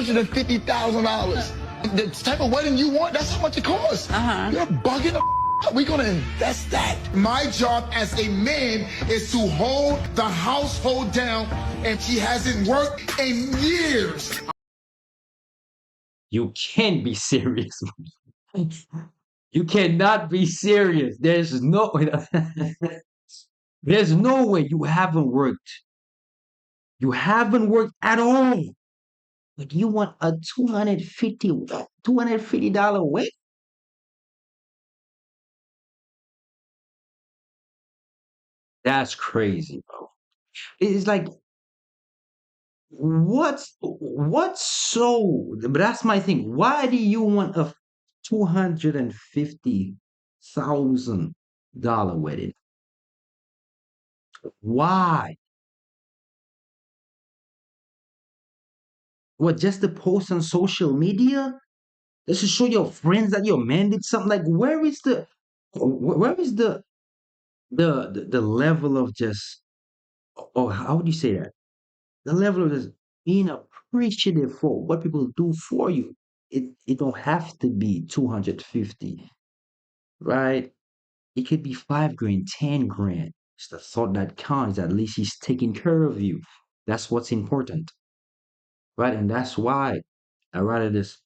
$250,000. The type of wedding you want, that's how much it costs. You're bugging the we're gonna invest that. My job as a man is to hold the household down, and she hasn't worked in years. You can't be serious. You cannot be serious. There's no there's no way you haven't worked. You haven't worked at all. But you want a $250 weight? That's crazy, bro. It's like what's so but that's my thing. Why do you want a $250,000 wedding? Why? What, just to post on social media? Just to show your friends that your man did something? Like where is the level of just, oh, how would you say that? The level of just being appreciative for what people do for you. It don't have to be 250, right? It could be 5 grand, 10 grand. It's the thought that counts. At least he's taking care of you. That's what's important, right? And that's why I rather just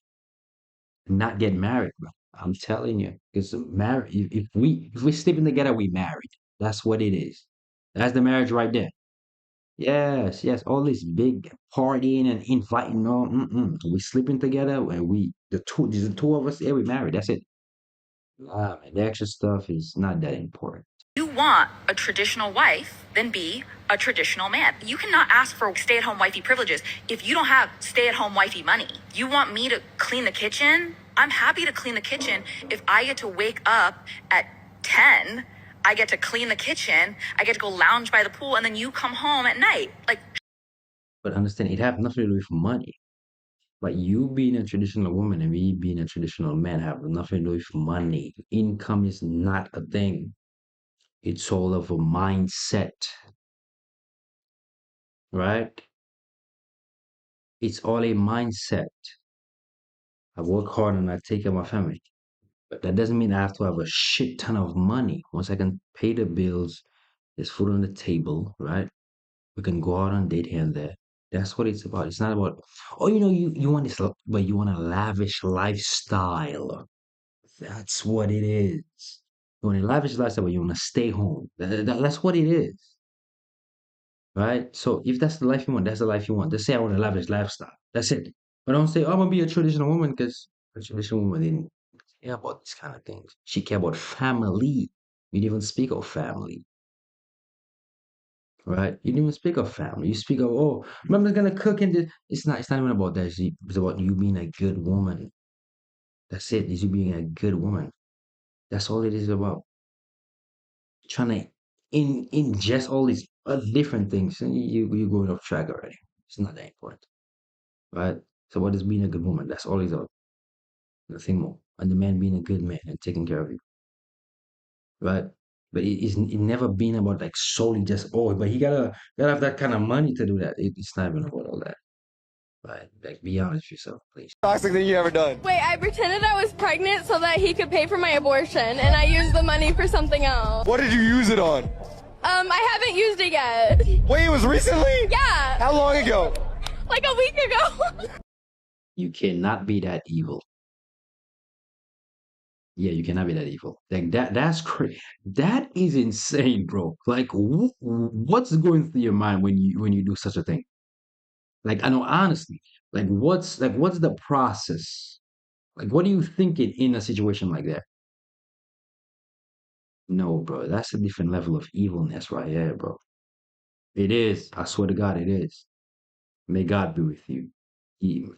not get married, bro. I'm telling you, because marriage, if we're sleeping together, we married. That's what it is. That's the marriage right there. Yes, yes, all this big partying and inviting. No, we sleeping together, and the two of us. Yeah, we married. That's it. Ah, man, the extra stuff is not that important. You want a traditional wife, then be a traditional man. You cannot ask for stay-at-home wifey privileges if you don't have stay-at-home wifey money. You want me to clean the kitchen? I'm happy to clean the kitchen if I get to wake up at 10. I get to clean the kitchen. I get to go lounge by the pool, and then you come home at night. Like, But understand, it have nothing to do with money. Like you being a traditional woman and me being a traditional man have nothing to do with money. Income is not a thing. It's all of a mindset, right? It's all a mindset. I work hard and I take care of my family. But that doesn't mean I have to have a shit ton of money. Once I can pay the bills, there's food on the table, right? We can go out on date here and there. That's what it's about. It's not about, oh, you want this, but you want a lavish lifestyle. That's what it is. You want a lavish lifestyle, but you want to stay home. That's what it is, right? So if that's the life you want, that's the life you want. Just say I want a lavish lifestyle. That's it. But don't say, oh, I'm gonna be a traditional woman because a traditional woman didn't care about these kind of things. She care about family. We didn't even speak of family, right? You didn't even speak of family. You speak of, oh, mama's gonna cook and this. It's not even about that. It's about you being a good woman. That's it. Is you being a good woman. That's all it is about. Trying to ingest all these different things, and you're going off track already. It's not that important, right? So what is being a good woman? That's all it's about. Nothing more. And the man being a good man and taking care of you, right? But it never been about like solely just, oh, but he gotta have that kind of money to do that. It's not even about all that, right? Like, be honest with yourself, please. Toxic thing you ever done? Wait, I pretended I was pregnant so that he could pay for my abortion, and I used the money for something else. What did you use it on? I haven't used it yet. Wait, it was recently? Yeah, How long ago? like a week ago. You cannot be that evil. Yeah, you cannot be that evil. Like that's crazy. That is insane, bro. Like, what's going through your mind when you do such a thing? Like, I know honestly, what's the process? Like, what are you thinking in a situation like that? No, bro, that's a different level of evilness right here, bro. It is. I swear to God, it is. May God be with you.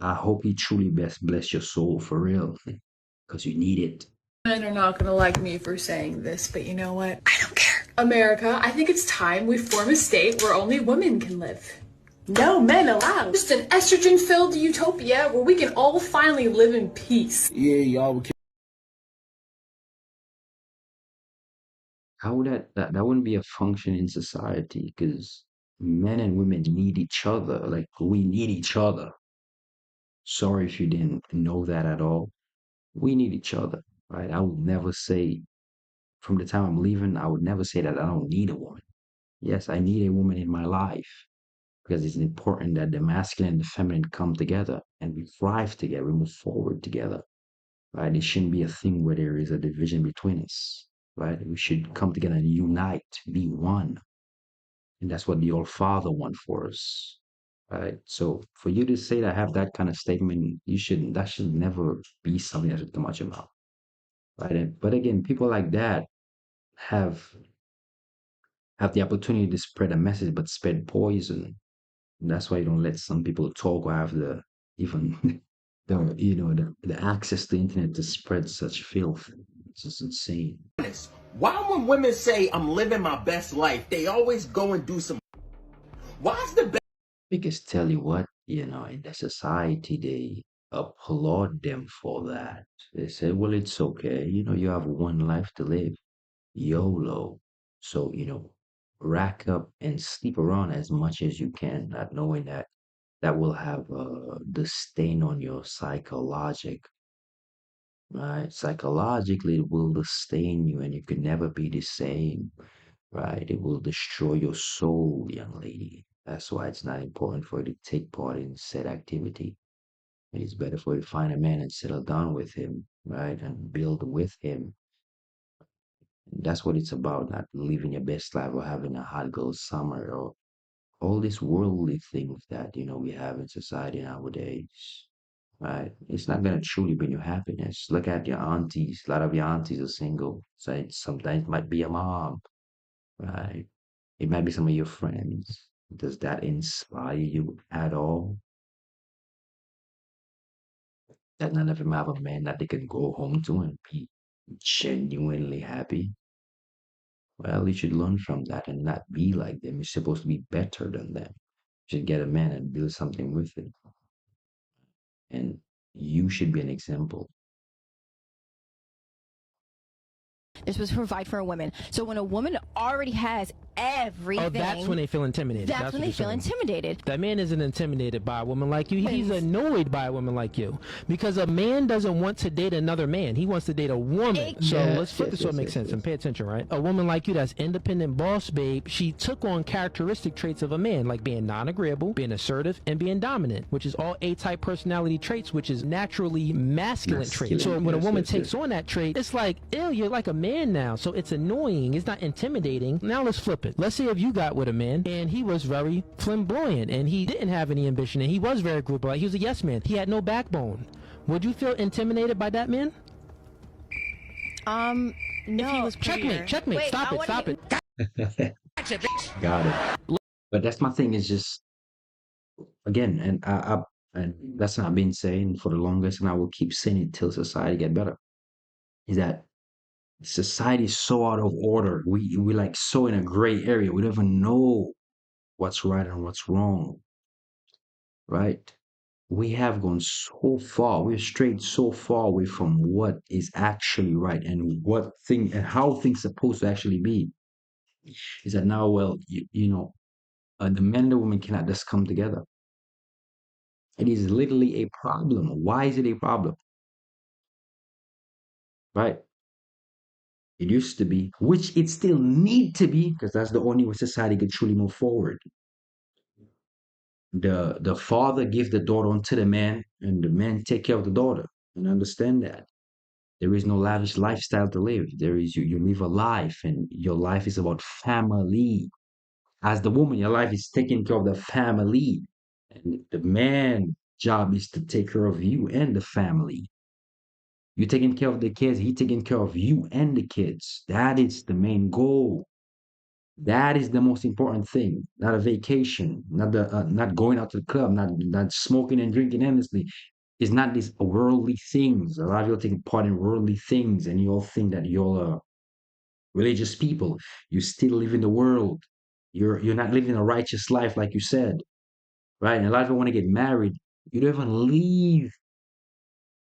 I hope He truly bless your soul for real, because you need it. Men are not gonna like me for saying this, but you know what? I don't care. America, I think it's time we form a state where only women can live. No men allowed. Just an estrogen-filled utopia where we can all finally live in peace. Yeah, y'all. How would that wouldn't be a function in society? Because men and women need each other. Like, we need each other. Sorry if you didn't know that at all. We need each other, right? I would never say, from the time I'm leaving, I would never say that I don't need a woman. Yes, I need a woman in my life because it's important that the masculine and the feminine come together and we thrive together, we move forward together, right? It shouldn't be a thing where there is a division between us, right? We should come together and unite, be one. And that's what the Old Father want for us, right? So for you to say that, have that kind of statement, that should never be something that should come out your mouth, right? But again, people like that have have the opportunity to spread a message, but spread poison. And that's why you don't let some people talk or have the even the access to the internet to spread such filth. It's just insane. Why when women say I'm living my best life, they always go and do some. Why is the best? Because tell you what, in the society they applaud them for that. They say, well, it's okay. You have one life to live. YOLO. So, rack up and sleep around as much as you can, not knowing that that will have the stain on your psychologic, right? Psychologically, it will sustain you and you can never be the same, right? It will destroy your soul, young lady. That's why it's not important for you to take part in said activity. It's better for you to find a man and settle down with him, right? And build with him. That's what it's about, not living your best life or having a hot girl summer or all these worldly things that, we have in society nowadays, right? It's not going to truly bring you happiness. Look at your aunties. A lot of your aunties are single. So it sometimes might be a mom, right? It might be some of your friends. Does that inspire you at all? That none of them have a man that they can go home to and be genuinely happy? Well, you should learn from that and not be like them. You're supposed to be better than them. You should get a man and build something with it. And you should be an example. They're supposed to provide for a woman. So when a woman already has everything, oh, that's when they feel intimidated. That's when they feel intimidated. That man isn't intimidated by a woman like you. He's annoyed by a woman like you. Because a man doesn't want to date another man. He wants to date a woman. So let's flip this so it makes sense and pay attention, right? A woman like you that's independent boss babe, she took on characteristic traits of a man, like being non-agreeable, being assertive, and being dominant, which is all A-type personality traits, which is naturally masculine traits. So when a woman takes on that trait, it's like, ew, you're like a man now. So it's annoying. It's not intimidating. Now let's flip it. Let's say if you got with a man and he was very flamboyant and he didn't have any ambition and he was very agreeable, like he was a yes man. He had no backbone. Would you feel intimidated by that man? No. If he was checkmate. Wait, stop it. Got it. But that's my thing is just, again, and that's what I've been saying for the longest, and I will keep saying it till society get better, is that society is so out of order. We like so in a gray area. We don't even know what's right and what's wrong, right? We have gone so far. We're strayed so far away from what is actually right and what thing and how things supposed to actually be. Is that now? Well, the men and the women cannot just come together. It is literally a problem. Why is it a problem? Right? It used to be, which it still need to be, because that's the only way society can truly move forward. The father gives the daughter unto the man, and the man take care of the daughter. And understand that. There is no lavish lifestyle to live. There is you live a life, and your life is about family. As the woman, your life is taking care of the family. And the man job is to take care of you and the family. You're taking care of the kids, he taking care of you and the kids. That is the main goal. That is the most important thing. Not a vacation, not going out to the club, not smoking and drinking endlessly. It's not these worldly things. A lot of you are taking part in worldly things, and you all think that you're religious people. You still live in the world. You're not living a righteous life, like you said, right? And a lot of you want to get married. You don't even live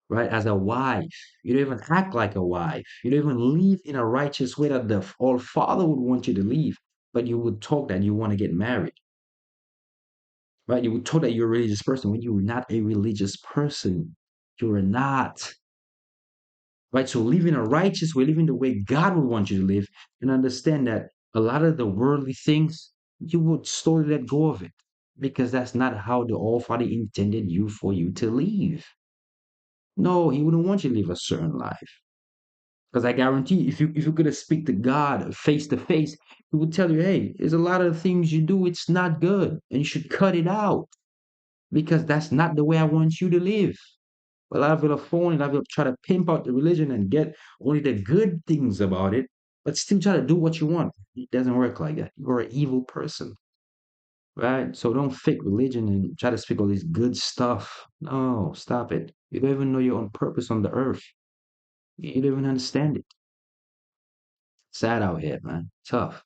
right as a wife. You don't even act like a wife. You don't even live in a righteous way that the all Father would want you to live. But you would talk that you want to get married. right? You were told that you're a religious person when you're not a religious person. You're not, right? So living a righteous way, living the way God would want you to live, and understand that a lot of the worldly things, you would slowly let go of it because that's not how the All Father intended you for you to live. No, He wouldn't want you to live a certain life. Because I guarantee if you could speak to God face to face, He would tell you, hey, there's a lot of things you do, it's not good, and you should cut it out because that's not the way I want you to live. But a lot of people are phony, a lot of people try to pimp out the religion and get only the good things about it, but still try to do what you want. It doesn't work like that. You're an evil person, right? So don't fake religion and try to speak all this good stuff. No, stop it. You don't even know your own purpose on the earth. You don't even understand it. Sad out here, man. Tough.